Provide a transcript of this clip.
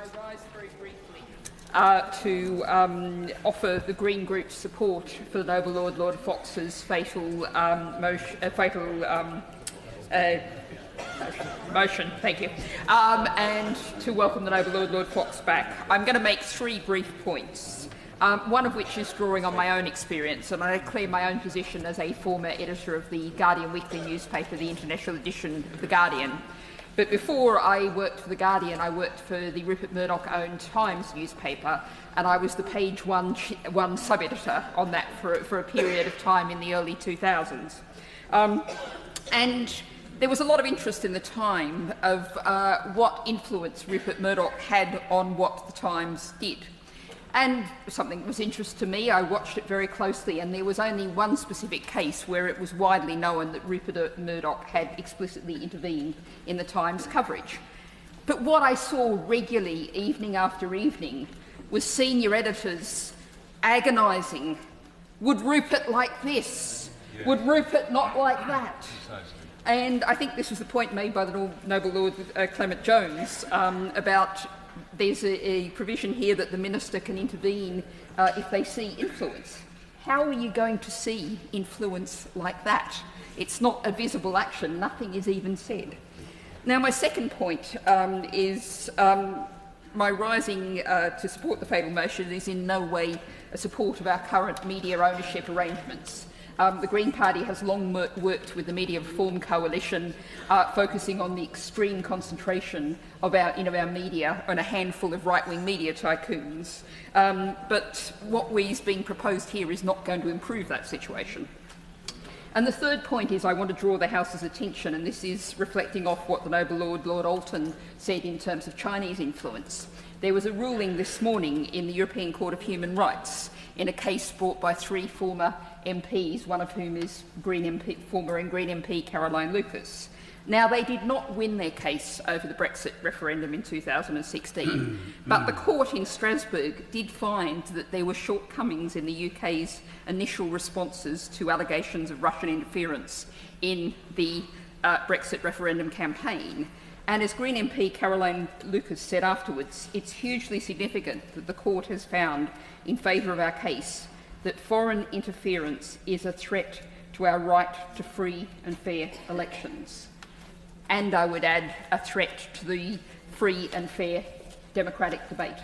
I rise very briefly to offer the Green Group's support for the Noble Lord Fox's fatal motion, thank you, and to welcome the Noble Lord Fox back. I'm going to make 3 brief points, one of which is drawing on my own experience, and I declare my own position as a former editor of the Guardian weekly newspaper, the international edition of The Guardian. But before I worked for The Guardian, I worked for the Rupert Murdoch-owned Times newspaper, and I was the page one sub-editor on that for a period of time in the early 2000s. And there was a lot of interest in the time of what influence Rupert Murdoch had on what the Times did. And something that was interest to me, I watched it very closely, and there was only one specific case where it was widely known that Rupert Murdoch had explicitly intervened in the Times coverage. But what I saw regularly, evening after evening, was senior editors agonising. Would Rupert like this? Yeah. Would Rupert not like that? Precisely. And I think this was the point made by the Noble Lord Clement Jones about there's a provision here that the minister can intervene if they see influence. How are you going to see influence like that? It's not a visible action. Nothing is even said. Now, my second point is my rising to support the fatal motion is in no way a support of our current media ownership arrangements. The Green Party has long worked with the Media Reform Coalition, focusing on the extreme concentration of our media on a handful of right-wing media tycoons. But what is being proposed here is not going to improve that situation. And the third point is I want to draw the House's attention, and this is reflecting off what the Noble Lord Alton said in terms of Chinese influence. There was a ruling this morning in the European Court of Human Rights in a case brought by 3 former MPs, one of whom is former Green MP Caroline Lucas. Now, they did not win their case over the Brexit referendum in 2016, but the court in Strasbourg did find that there were shortcomings in the UK's initial responses to allegations of Russian interference in the Brexit referendum campaign. And as Green MP Caroline Lucas said afterwards, it's hugely significant that the court has found in favour of our case that foreign interference is a threat to our right to free and fair elections. And I would add, a threat to the free and fair democratic debate.